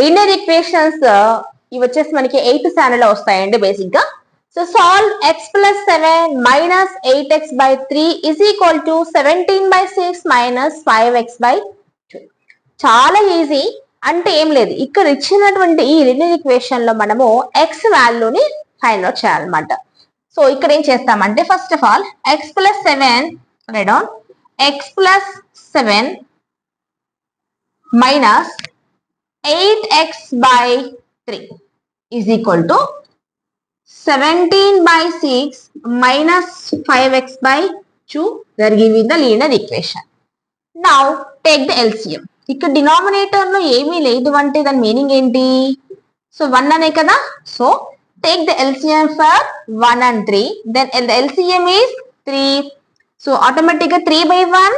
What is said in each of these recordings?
Linear equations ఇవి వచ్చేసి మనకి 8th స్టాండర్డ్ లో వస్తాయండి బేసిక్ గా. So solve x plus 7 minus 8x by 3 is equal to 17 by 6 minus 5x by 2. చాలా ఈజీ. అంటే ఏం లేదు, ఇక్కడ ఇచ్చినటువంటి ఈ లీనియర్ ఈక్వేషన్ లో మనము x వాల్యూని ఫైండ్ అవుట్ చేయాలన్నమాట. సో ఇక్కడ ఏం చేస్తామంటే first of all x plus 7 write down x plus 7 minus 8x by 3 is equal to 17 by 6 minus 5x by 2. They are giving the linear equation. Now take the LCM. ఇక్కడ denominator లో ఏమీ లేదు అంటే దాని meaning ఏంటి? So 1 అనే కదా. So take the LCM for 1 and 3. Then the LCM is 3. So automatically 3 by 1.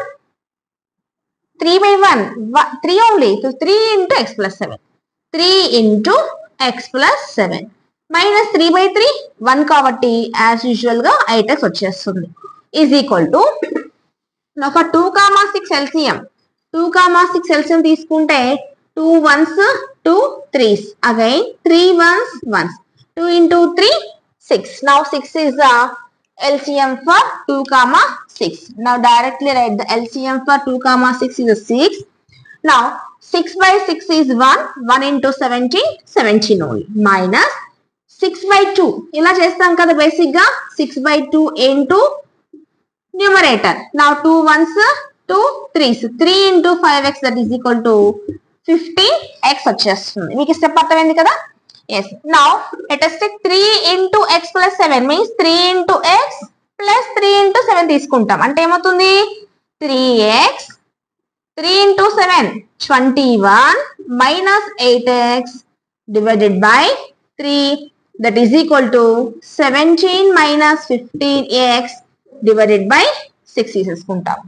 3 by 1. 3 only. So 3 into x plus 7. 3 into x plus 7. Minus 3 by 3. 1 కాబట్టి as usual గా 8x వచ్చేస్తుంది. Is equal to. Now for 2, 6 LCM. 2, 6 LCM తీసుకుంటే 2 1s 2 3s. Again 3 1s 1s. 2 into 3 6. Now 6 is the LCM for 2, 6. Now directly write the LCM for 2, 6 is 6. Now 6 by 6 is 1. 1 into 17 17 only. Minus 6 by 2. ఇలా చేస్తాం కదా basic గా. 6 by 2 into numerator. Now 2 1s 2 3s. 3 into 5x that is equal to 15x వచ్చేస్తుంది. మీకు step అర్థమైంది కదా? Yes. Now let us take 3 into x plus 7 means 3 into x plus 3 into 7 తీసుకుంటాం. అంటే ఏమవుతుంది? 3x 3 into 7 21 minus 8x divided by 3 that is equal to 17 minus 15x divided by 6 తీసుకుంటాం.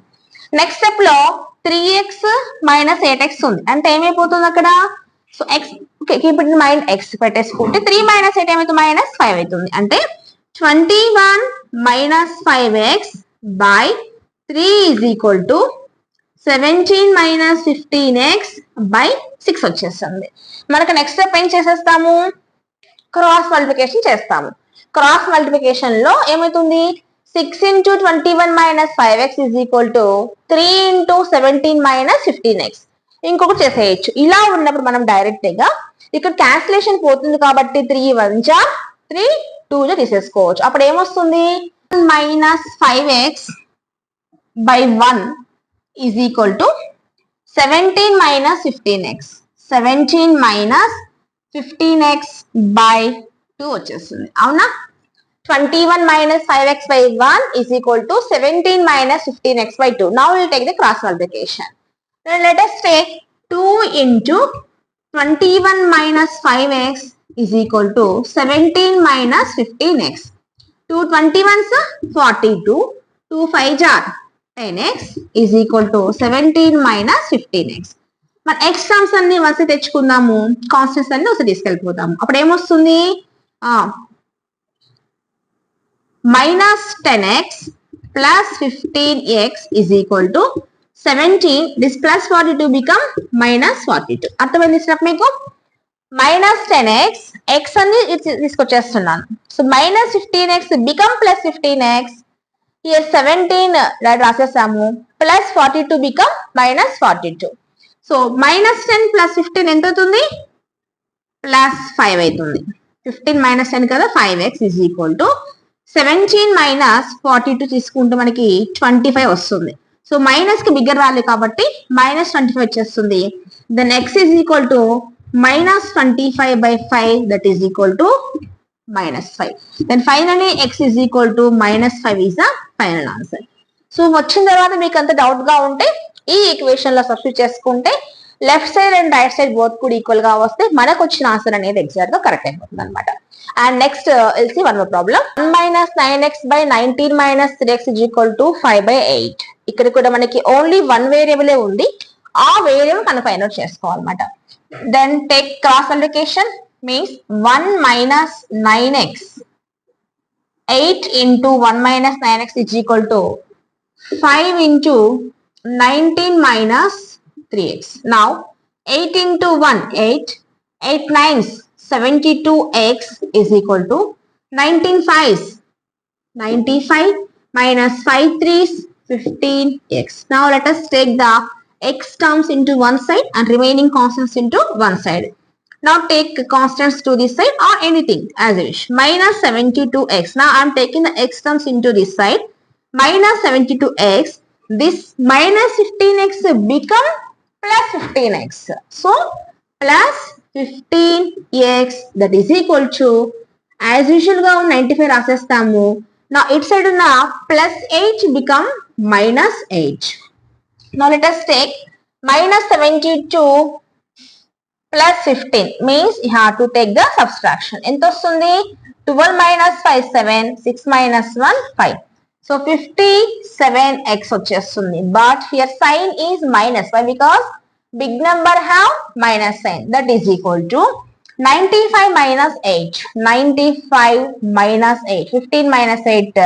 Next step లో 3x minus 8x ఉంది. అంటే ఏమైపోతుంది అక్కడ? So x keep it in mind, x పెట్టేసుకుంటే 3 minus 8 ఏమైతుంది? minus 5 అవుతుంది. అంటే 21 minus 5x by 3 is equal to 17 minus 15x by 6 వచ్చేస్తుంది. మనకు నెక్స్ట్ స్టెప్ ఏం చేసేస్తాము? క్రాస్ మల్టిప్లికేషన్ చేస్తాము. క్రాస్ మల్టిప్లికేషన్ లో ఏమవుతుంది? 6 into 21 minus 5x is equal to 3 into 17 minus 15x. ఇంకొకటి చేసేయచ్చు. ఇలా ఉన్నప్పుడు మనం డైరెక్ట్ గా ఇక్కడ క్యాన్సిలేషన్ పోతుంది కాబట్టి 3 1 3 2 తీసేసుకోవచ్చు. అప్పుడు ఏమొస్తుంది? minus 5x by 1 is equal to 17 minus 15x. 17 minus 15x by 2 వచ్చేస్తుంది. అవునా? 21 minus 5x by 1 is equal to 17 minus 15x by 2. Now we will take the cross multiplication. Then let us take 2 into 21 minus 5x is equal to 17 minus 15x. 2 21s 42. 2 5s are 10x is equal to 17 minus 15x. మన x terms అన్ని వస్తే తెచ్చుకుందాము, constants అన్ని వస్తే తీసుకెళ్ళిపోతాము. అప్పుడు ఏమొస్తుంది? minus 10x plus 15x is equal to 17. This plus 42 become minus 42. అర్థమైంది step మీకు? minus 10x x అని తీసుకొచ్చేస్తున్నాను. So minus 15x become plus 15x. Here 17 రాసేసాము. plus 42 become minus 42. So minus 10 plus 15 ఎంత అవుతుంది? plus 5 అవుతుంది. 15 minus 10 కదా, 5x is equal to 17 minus 42 తీసుకుంటే మనకి 25 వస్తుంది. సో మైనస్ కి బిగ్గర్ వాల్యూ కాబట్టి minus 25 వచ్చేస్తుంది. Then x is equal to minus 25 by 5 that is equal to minus 5. Then finally x is equal to minus 5 is the final answer. So వచ్చిన తర్వాత మీకు అంత డౌట్ గా ఉంటే ఈ ఈక్వేషన్ లో సబ్స్టిట్యూట్ చేసుకుంటే left side and right side both కూడా ఈక్వల్ గా వస్తే మనకు వచ్చిన ఆన్సర్ అనేది ఎగ్జాక్ట్ గా కరెక్ట్ అయిపోతుంది అనమాట. And next LC one more problem. 1 minus 9x by 19 minus 3x is equal to 5 by 8. ఇక్కడ కూడా మనకి ఓన్లీ వన్ వేరియబుల్ ఉంది. ఆ వేరియబుల్ మనం ఫైండ్ అవుట్ చేసుకోవాలన్నమాట. Then take cross multiplication means 1 minus 9x 8 into 1 minus 9x is equal to 5 into 19 minus 3x. Now 8 into 1 8 8 nines 72x is equal to 19 fives 95 minus 5 threes 15x. Now let us take the x terms into one side and remaining constants into one side. Now take constants to this side or anything as you wish. Minus 72x. Now I am taking the x terms into this side. Minus 72x. This minus 15x become plus 15x. So plus 15x that is equal to as usual గా 95 రాసేస్తాము. Now ఇటు side ఉన్న plus 8 become minus 8. Now let us take minus 72 plus 15 means you have to take the subtraction. ఎంత వస్తుంది 12 minus 5 7 6 minus 1 5. So 57x వచ్చేస్తుంది. But here sign is minus. Why? Because big number have minus sign. That is equal to 95 minus 8. 95 minus 8. 15 minus 8.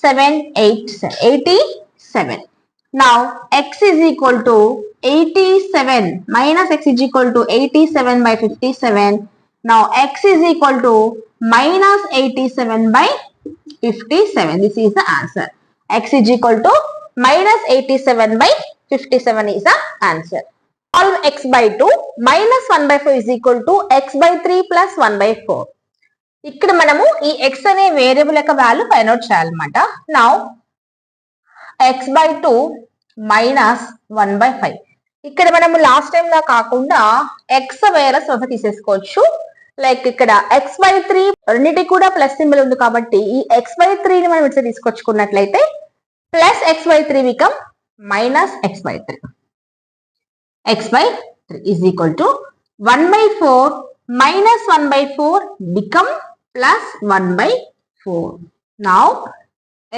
7 8 87. Now x is equal to 87 minus x is equal to 87 by 57. Now x is equal to minus 87 by 57. This is the answer. X is equal to minus 87 by 57 is the answer. Solve x by 2 minus 1 by 4 is equal to x by 3 plus 1 by 4. ఇక్కడ మనము ఈ x అనే variable యొక్క value find out చేయాలన్నమాట. Now x by 2 minus 1 by 5. ఇక్కడ మనము last time లా కాకుండా x వేరే సొంత తీసేసుకోవచ్చు. లైక్ ఇక్కడ x by 3 రెండింటికి కూడా ప్లస్ సింబల్ ఉంది కాబట్టి ఈ x by 3 ని మనం ఇట్లా తీసుకొచ్చుకున్నట్లయితే plus x by 3 become minus x by 3. x by 3 is equal to 1 by 4 minus 1 by 4 become plus 1 by 4. Now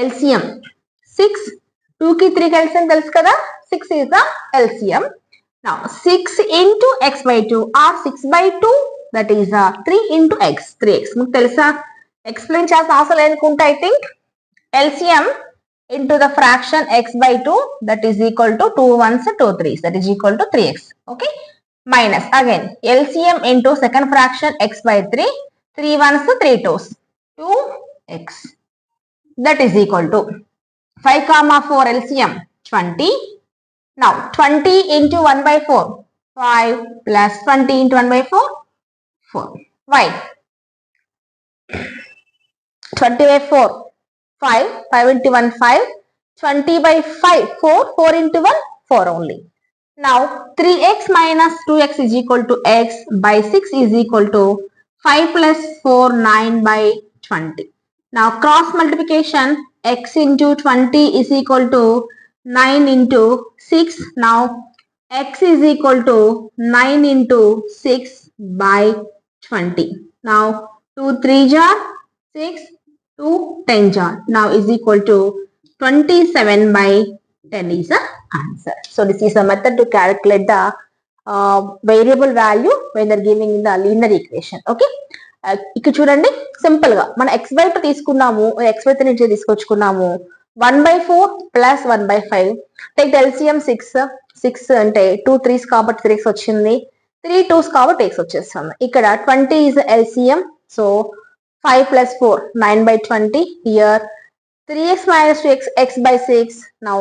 LCM 6 2 కి 3 కి LCM తెలుసు కదా 6 is the LCM. Now 6 into x by 2 or 6 by 2 that is 3 into x 3x మీకు తెలుసా explain చేయాల్సిన అవసరం లేదనుకుంటా. I think LCM into the fraction x by 2 that is equal to 2 1s 2 3s that is equal to 3x. Okay, minus again LCM into second fraction x by 3 3 1s 3 2s 2x that is equal to 5 comma 4 LCM 20. Now 20 into 1 by 4 5 plus 20 into 1 by 4 4. Why? 20 by 4 5 5 into 1 5 20 by 5 4 4 into 1 4 only. Now 3x minus 2x is equal to x by 6 is equal to 5 plus 4 9 by 20. Now cross multiplication x into 20 is equal to 9 into 6. Now x is equal to 9 into 6 by 20. Now 2 3 jar 6 2 10 jar now is equal to 27 by 10 is the answer. So this is a method to calculate the variable value when they're giving in the linear equation. Okay, ఇక్కడ చూడండి simple గా మనం x by 2 తీసుకున్నాము x by 3 నుంచి తీసుకొచ్చుకున్నాము 1 by 4 plus 1 by 5 take the LCM 6 అంటే 2 3s కాబట్టి 3x వచ్చింది 3 2s కాబట్టి x వచ్చేస్తుంది. ఇక్కడ 20 is LCM so 5 plus 4 9 by 20 here 3x minus 2x x by 6 now